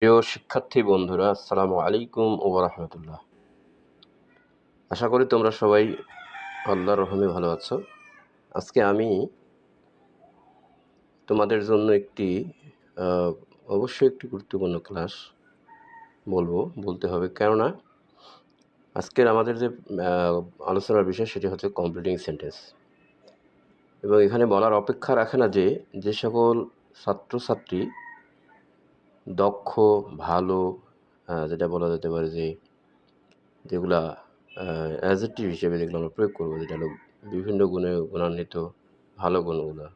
প্রিয় শিক্ষার্থী বন্ধুরা, আসসালামু আলাইকুম ওয়া রাহমাতুল্লাহ। আশা করি তোমরা সবাই আল্লাহর রহমে ভালো আছো। আজকে আমি তোমাদের জন্য আ অবশ্যই একটি গুরুত্বপূর্ণ ক্লাস বলতে হবে। কেননা আজকের আমাদের যে আ আলোচনার বিষয় সেটি হচ্ছে কমপ্লিটিং সেন্টেন্স। এবং এখানে বলার অপেক্ষা রাখে না যে সকল ছাত্রছাত্রী দক্ষ, ভালো, যেটা বলা যেতে পারে যেগুলা অ্যাডজেক্টিভ হিসেবে যেগুলো আমরা প্রয়োগ করব, যেটা হলো বিভিন্ন গুণে গুণান্বিত ভালো গুণগুলো,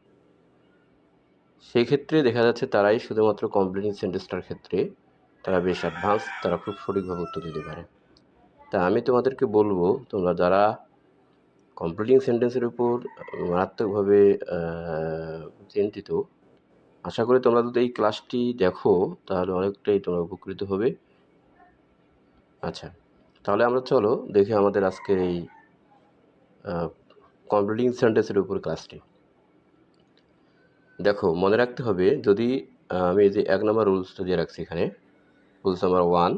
সেই ক্ষেত্রে দেখা যাচ্ছে তারাই শুধুমাত্র কমপ্লিটিং সেন্টেন্সটার ক্ষেত্রে তারা বেশ অ্যাডভান্স, তারা খুব সঠিকভাবে উত্তর দিতে পারে। তা আমি তোমাদেরকে বলবো, তোমরা যারা কমপ্লিটিং সেন্টেন্সের উপর মারাত্মকভাবে চিন্তিত, আশা করি তোমরা যদি এই ক্লাসটি দেখো তাহলে অনেকটাই তোমরা উপকৃত হবে। আচ্ছা, তাহলে আমরা চলো দেখি আমাদের আজকের এই কমপ্লিটিং সেন্টেন্সের উপর ক্লাসটি। দেখো, মনে রাখতে হবে, যদি আমি এই যে 1 নম্বর রুলসটা দিয়ে রাখছি এখানে, রুলস নাম্বার 1,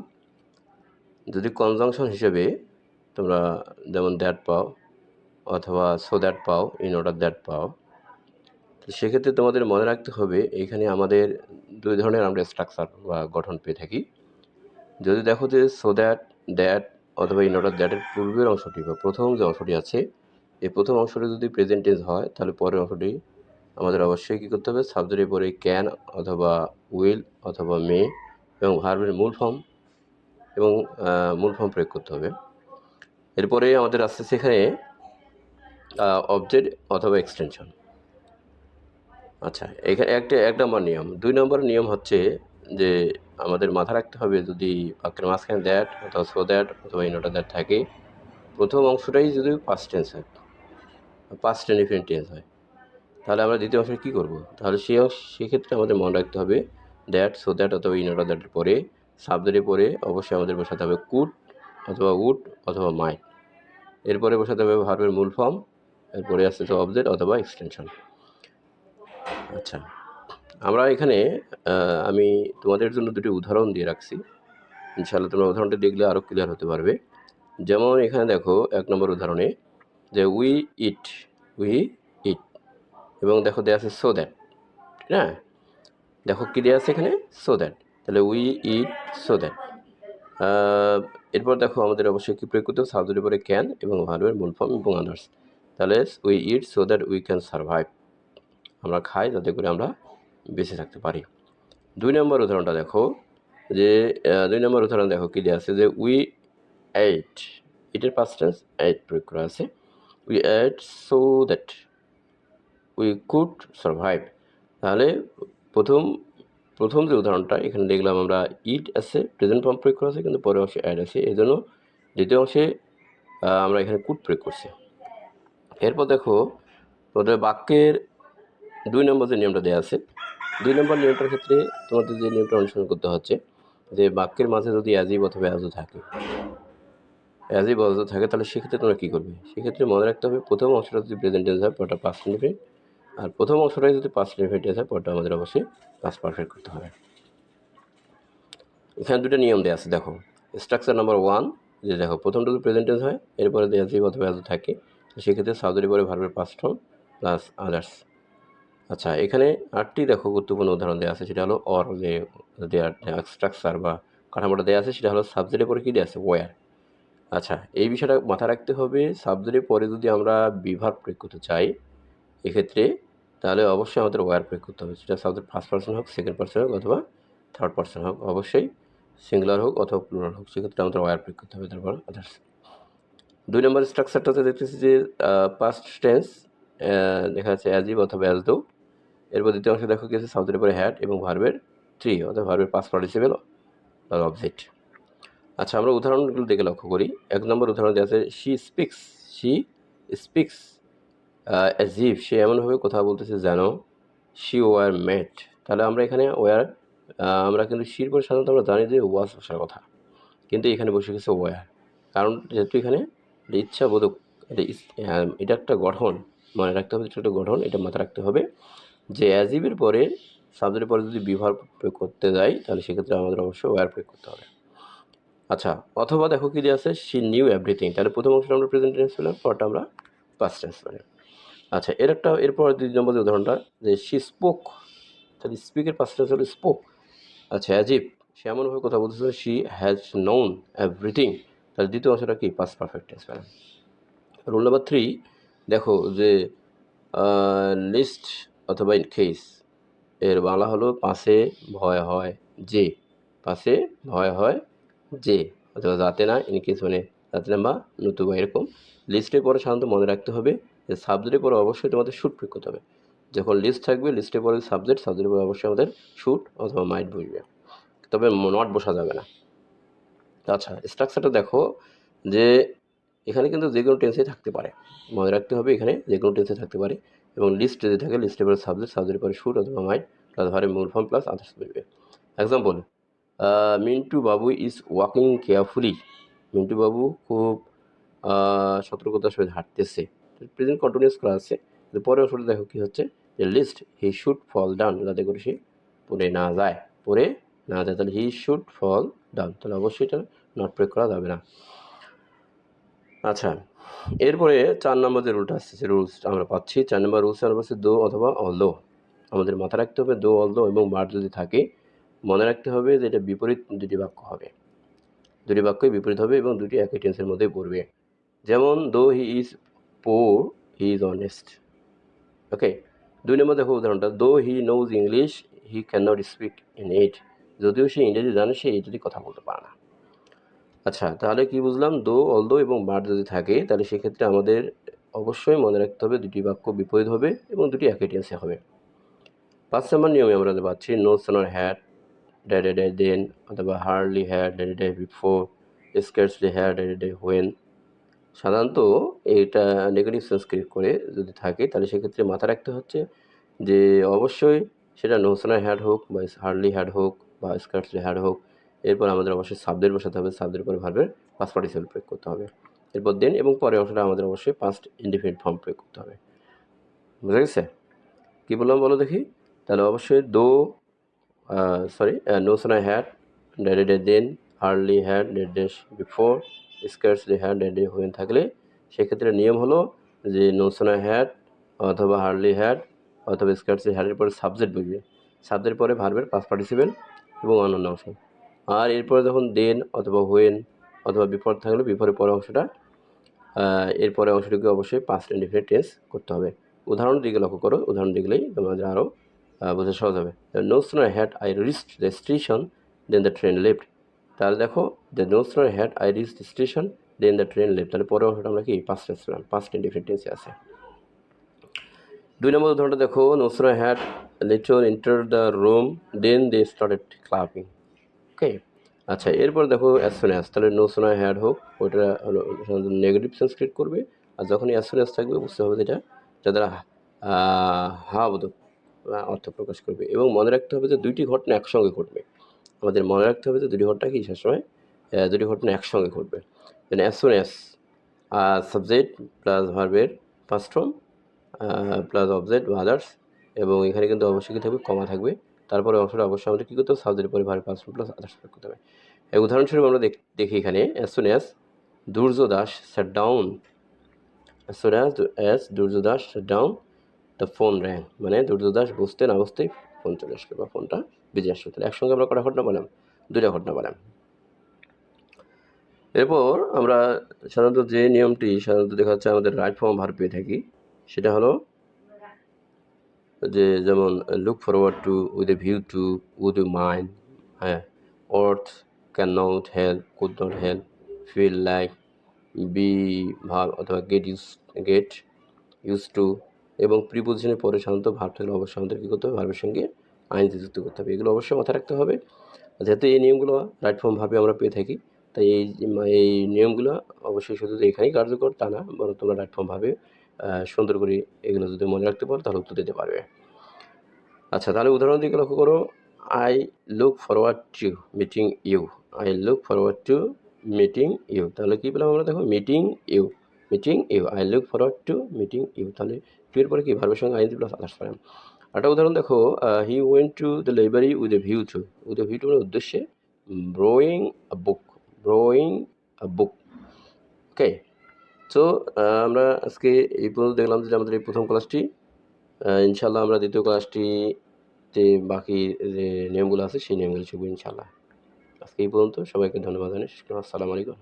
যদি কনজাংশন হিসেবে তোমরা যেমন দ্যাট পাও অথবা সো দ্যাট পাও, ইন অর্ডার দ্যাট পাও, তো সেক্ষেত্রে তোমাদের মনে রাখতে হবে এইখানে আমাদের 2 ধরনের আমরা স্ট্রাকচার বা গঠন পেয়ে থাকি। যদি দেখো যে সো দ্যাট, দ্যাট অথবা ইন অর্ডার দ্যাটের পূর্বের অংশটি বা প্রথম যে অংশটি আছে, এই প্রথম অংশটি যদি প্রেজেন্ট টেন্স হয় তাহলে পরের অংশটি আমাদের অবশ্যই কী করতে হবে, সাবজেক্টের পরে ক্যান অথবা উইল অথবা মে এবং ভার্বের মূল ফর্ম প্রয়োগ করতে হবে। এরপরে আমাদের আসছে সেখানে অবজেক্ট অথবা এক্সটেনশন। আচ্ছা, এখানে এক নম্বর নিয়ম। 2 নম্বর নিয়ম হচ্ছে যে আমাদের মাথায় রাখতে হবে, যদি বাক্যের মাঝখানে দ্যাট অথবা সো দ্যাট অথবা ইন অর্ডার দ্যাট থাকে, প্রথম অংশটাই যদি পাস্ট টেন্স হয়, পাস্ট ইনডিফিনিট টেন্স হয়, তাহলে আমরা দ্বিতীয় অংশে কী করব? তাহলে সেক্ষেত্রে আমাদের মনে রাখতে হবে দ্যাট, সো দ্যাট অথবা ইন অর্ডার দ্যাটের পরে সাবজেক্টের পরে অবশ্যই আমাদের বসাতে হবে কুড অথবা উড অথবা মাইট। এরপরে বসাতে হবে ভার্বের মূল ফর্ম, এরপরে আসছে অবজেক্ট অথবা এক্সটেনশন। আচ্ছা, আমরা এখানে আমি তোমাদের জন্য দুটি উদাহরণ দিয়ে রাখছি। ইনশাআল্লাহ তোমরা উদাহরণটা দেখলে আরও ক্লিয়ার হতে পারবে। যেমন এখানে দেখো 1 নম্বর উদাহরণে যে উই ইট এবং দেখো দেয়া আছে সো দ্যাট, ঠিক না? দেখো কী দেওয়া আছে এখানে, সো দ্যাট, তাহলে উই ইট সো দ্যাট। এরপর দেখো আমাদের অবশ্যই কী প্রয়োগ করতে হবে, সাবজেক্টের পরে ক্যান এবং ভার্বের মূল ফর্ম এবং আদার্স। তাহলে we it so that we can survive, আমরা খাই যাতে করে আমরা বেঁচে থাকতে পারি। 2 নম্বর উদাহরণটা দেখো, যে 2 নম্বর উদাহরণ দেখো কী দেওয়া আছে, যে উই এইট, ইটের পাস্ট টেন্স এইট প্রয়োগ করা আছে, we eight so that we could survive. তাহলে প্রথম যে উদাহরণটা এখানে দেখলাম আমরা ইট আছে, প্রেজেন্ট ফর্ম প্রয়োগ করা আছে, কিন্তু পরের অংশে অ্যাড আছে, এই জন্য দ্বিতীয় অংশে আমরা এখানে কুড প্রয়োগ করছি। এরপর দেখো তোমাদের বাক্যের 2 নম্বর যে নিয়মটা দেওয়া আছে, 2 নম্বর নিয়মটার ক্ষেত্রে তোমাদের যে নিয়মটা অনুসরণ করতে হচ্ছে, যে বাক্যের মাঝে যদি অ্যাজিভ অথবা অ্যাজও থাকে, তাহলে সেক্ষেত্রে তোমরা কী করবে? সেক্ষেত্রে মনে রাখতে হবে প্রথম অংশটা যদি প্রেজেন্ট টেন্স হয় পরটা পাস্ট ইনডিফিনিট, আর প্রথম অংশটাই যদি পাস্ট ইনডিফিনিট হয় পরটা আমাদের অবশ্যই পাস্ট পারফেক্ট করতে হবে। এখানে 2টা নিয়ম দেওয়া আছে। দেখো স্ট্রাকচার নাম্বার 1, যে দেখো প্রথমটা যদি প্রেজেন্ট টেন্স হয়, এরপরে অ্যাজিভ অথবা অ্যাজও থাকে, তো সেক্ষেত্রে সাবজেক্টের পরে ভার্বের পাস্ট ফর্ম প্লাস আদার্স। আচ্ছা, এখানে আরেকটি দেখো গুরুত্বপূর্ণ উদাহরণ দেওয়া আছে, সেটা হলো অর, যে স্ট্রাকচার বা কাঠামোটা দেওয়া আছে, সেটা হলো সাবজেক্টের পরে কী দেওয়া আছে, ওয়্যার। আচ্ছা, এই বিষয়টা মাথায় রাখতে হবে, সাবজেক্টের পরে যদি আমরা বিভার্ব প্রয়োগ করতে চাই এক্ষেত্রে, তাহলে অবশ্যই আমাদের ওয়্যার প্রয়োগ করতে হবে, সেটা সাবজেক্ট ফার্স্ট পারসন হোক, সেকেন্ড পারসন হোক অথবা থার্ড পারসন হোক, অবশ্যই সিঙ্গুলার হোক অথবা প্লুরাল হোক, সেক্ষেত্রে আমাদের ওয়্যার প্রয়োগ করতে হবে। তারপর আদার্স। 2 নম্বর স্ট্রাকচারটাতে দেখতেছি যে পাস্ট টেন্স দেখা যাচ্ছে অ্যাজিভ অথবা অ্যাজ দো। এরপর দ্বিতীয় অংশে দেখো কি আছে, সাবজেক্টের পরে হ্যাড এবং ভার্বের থ্রি অথবা ভার্বের পাস্ট পার্টিসিপেল আর অবজেক্ট। আচ্ছা, আমরা উদাহরণগুলো দেখে লক্ষ্য করি। 1 নম্বর উদাহরণ দেওয়া আছে, শি স্পিক্স অ্যাজ ইফ, সে এমনভাবে কথা বলতেছে যেন শি ওয়ার মেট। তাহলে আমরা এখানে ওয়ার, আমরা কিন্তু শির পরে সাধারণত আমরা জানি যে ওয়াজ বসার কথা, কিন্তু এখানে বসে গেছে ওয়ার, কারণ যেহেতু এখানে ইচ্ছাবোধক, এটা একটা গঠন, মনে রাখতে হবে, এটা একটা গঠন, এটা মাথায় রাখতে হবে যে অ্যাজিভের পরে সাবজেক্টের পরে যদি বি ভার্ব প্রয়োগ করতে যাই তাহলে সেক্ষেত্রে আমাদের অবশ্যই ওয়্যার প্রয়োগ করতে হবে। আচ্ছা, অথবা দেখো কি দিয়ে আছে, শি নিউ এভরিথিং, তাহলে প্রথম অংশটা আমরা প্রেজেন্ট টেন্স পেলাম, পরটা আমরা পাস্ট টেন্স পেলাম। আচ্ছা, এরপর 2 নম্বর উদাহরণটা যে শি স্পোক, তাহলে স্পিকের পাস্ট টেন্স হলো স্পোক। আচ্ছা, অ্যাজ ইফ, সে এমনভাবে কথা বলতেছে শি হ্যাজ নোন এভরিথিং, তাহলে দ্বিতীয় অংশটা কি পাস্ট পারফেক্ট টেন্স পেলাম। রুল নাম্বার 3 দেখো যে লিস্ট অথবা ইন কেস এর বাংলা হলো পাশে ভয় হয় যে, পাশে ভয় হয় যে, অথবা যাতে না, ইন কেস মানে যাতে না বা নতুবা এরকম। লিস্টের পরে সাধারণত মনে রাখতে হবে যে সাবজেক্টের পরে অবশ্যই তোমাদের শুট প্রয়োগ করতে হবে। যখন লিস্ট থাকবে লিস্টের পরে সাবজেক্টের পরে অবশ্যই আমাদের শুট অথবা মাইট বসবে, তবে নট বসা যাবে না। আচ্ছা, স্ট্রাকচারটা দেখো যে এখানে কিন্তু যে কোনো টেন্সে থাকতে পারে, মনে রাখতে হবে এখানে যে কোনো টেন্সে থাকতে পারে। এবং লিস্ট যদি থাকে লিস্টের পরে সাবজেক্টের পরে শুট অথবা মাইট প্লাস ভারে মূল ফর্ম প্লাস আদার্স বলবে। Example, Mintu Babu is walking carefully, Mintu বাবু খুব সতর্কতার সহিত হাঁটতেছে, প্রেজেন্ট কন্টিনিউয়াস করা আছে। পরে আসলে দেখো কি হচ্ছে যে lest he should fall down, যাতে করে সে পড়ে না যায়, তাহলে হি শুড ফল ডাউন, তাহলে অবশ্যই এটা নট প্রয়োগ করা যাবে না। আচ্ছা, এরপরে 4 নম্বর যে রুলটা আসছে, যে রুলস আমরা পাচ্ছি 4 নম্বর রুলস আমরা পাচ্ছি দো অথবা অলদো। আমাদের মাথায় রাখতে হবে দো অলদো এবং বার যদি থাকে মনে রাখতে হবে যে এটা বিপরীত দুটি বাক্য হবে, দুটি বাক্যই বিপরীত হবে এবং দুটি একই টেন্সের মধ্যেই পড়বে। যেমন though he is poor he is honest. Okay, 2 নম্বর দেখো উদাহরণটা, though he knows English he can not speak in it, যদিও সে ইংরেজি জানে সে এটাতে কথা বলতে পারে না। আচ্ছা, তাহলে কি বুঝলাম, দো অলদো এবং বার যদি থাকে তাহলে সেক্ষেত্রে আমাদের অবশ্যই মনে রাখতে হবে দুটি বাক্য বিপরীত হবে এবং দুটি একই টেন্সে হবে। 5 নম্বর নিয়মে আমরা পাচ্ছি no sooner had dad day then, অথবা hardly had dad day before, scarcely had dad day when. সাধারণত এটা নেগেটিভ সেন্স ক্রিয়েট করে যদি থাকে তাহলে সেক্ষেত্রে মাথা রাখতে হচ্ছে যে অবশ্যই সেটা নো সনার হ্যাড হোক বা হার্ডলি হ্যাড হোক বা স্কার্সলি হ্যাড হোক, এরপর আমাদের অবশ্যই সাবজেক্ট বসাতে হবে, সাবজেক্টের পরে ভার্বের পাস্ট পার্টিসিপেল প্রয়োগ করতে হবে, এরপর দেন এবং পরের অংশটা আমাদের অবশ্যই পাস্ট ইনডিফিনিট ফর্ম প্রয়োগ করতে হবে। বুঝা গেছে? কী বললাম বলো দেখি? তাহলে অবশ্যই no sooner had dad day then, hardly had dad day before, scarcely had dad day when থাকলে সেক্ষেত্রে নিয়ম হলো যে নো সনার হ্যাড অথবা হার্ডলি হ্যাড অথবা স্কার্সলি হ্যাডের পরে সাবজেক্ট বসবে, সাবজেক্টের পরে ভার্বের পাস্ট পার্টিসিপেল এবং অন্যান্য অংশ। আর এরপরে যখন দেন অথবা হোয়েন অথবা বিফোর থাকলে বিফোরের পরের অংশটা এরপরে অংশটিকে অবশ্যই পাস্ট ইনডিফিনিট টেন্স করতে হবে। উদাহরণ দিকে লক্ষ্য করো, উদাহরণ দেখলেই তোমাদের আরও বোঝা সহজ হবে। No sooner had I reached the station then the train left, তাহলে দেখো the no sooner had I reach the station then the train left, তাহলে পরের অংশটা আমরা কি পাস্ট টেন্স পেলাম, পাস্ট ইনডিফিনিট টেন্সে আছে। 2 নম্বর উদাহরণটা দেখো, no sooner had little enter the room then they started clapping. Okay, আচ্ছা, এরপর দেখো অ্যাজ সুন অ্যাজ, তাহলে নো সুন হ্যাড হোক ওইটা হলো নেগেটিভ সেন্স ক্রিয়েট করবে, আর যখনই অ্যাজ সুন অ্যাজ থাকবে বুঝতে হবে যেটা যাদের হাবোধক অর্থ প্রকাশ করবে। এবং মনে রাখতে হবে যে দুইটি ঘটনা একসঙ্গে ঘটবে, আমাদের মনে রাখতে হবে যে দুটি ঘটনা কি সবসময় দুটি ঘটনা একসঙ্গে ঘটবে। As soon as subject plus ভার্বের ফার্স্ট ফর্ম প্লাস অবজেক্ট বা আদার্স, এবং এখানে কিন্তু অবশ্যই কী থাকবে, কমা থাকবে, তারপরে অংশটা অবশ্যই আমাদের কী করতে হবে, সাবজেক্টের পরে ভার্বের ফার্স্ট ফর্ম প্লাস আদার্স প্রয়োগ করতে হবে। এই উদাহরণস্বরূপ আমরা দেখি এখানে as soon as Durya Das sat down, as soon as Durya Das sat down the phone rang, মানে দুর্য দাস বসতে না বসতেই ফোন চলে আসলো বা ফোনটা বেজে আসলো, তাহলে একসঙ্গে আমরা কটা ঘটনা পেলাম, দুইটা ঘটনা পেলাম। এরপর আমরা সাধারণত যে নিয়মটি সাধারণত দেখা যাচ্ছে আমাদের রাইট ফর্ম ভার্ব পেয়ে থাকি সেটা হলো যে যেমন look forward to, with a view to, with a mind, হ্যাঁ, অর্থ, can not help, could not help, feel like, be verb অথবা গেট ইউজ টু, এবং প্রিপোজিশনের পরে সাধারণত ভার্ব থাকলে অবশ্যই আমাদের কী করতে হবে, ভার্বের সঙ্গে আইনজি যুক্ত করতে হবে। এগুলো অবশ্যই মাথায় রাখতে হবে। যেহেতু এই নিয়মগুলো রাইট ফর্ম ভাবে আমরা পেয়ে থাকি, তাই এই নিয়মগুলো অবশ্যই শুধু যে এখানেই কার্যকর তা না, বরং তোমরা রাইট ফর্ম ভাবে সুন্দর করে এগুলো যদি মনে রাখতে পারো তাহলে উত্তর দিতে পারবে। আচ্ছা, তাহলে উদাহরণ দিকে লক্ষ্য করো, I look forward to meeting you, I look forward to meeting you, তাহলে কী পেলাম আমরা, দেখো meeting you, I look forward to meeting you, তাহলে টু এর পরে কি ভার্বের সঙ্গে আইএনজি প্লাস আদার্স পেলাম। একটা উদাহরণ দেখো, he went to the library with a view two মানে উদ্দেশ্যে, ব্রোয়িং আ বুক, ব্রোয়িং আ বুক। ওকে, সো আমরা আজকে এই পর্যন্ত দেখলাম যে আমাদের এই প্রথম ক্লাসটি। ইনশাল্লাহ আমরা দ্বিতীয় ক্লাসটিতে বাকি যে নিয়মগুলো আছে সেই নিয়মগুলো শিখব ইনশাল্লাহ। আজকে এই পর্যন্ত, সবাইকে ধন্যবাদ জানাই। আসসালামু আলাইকুম।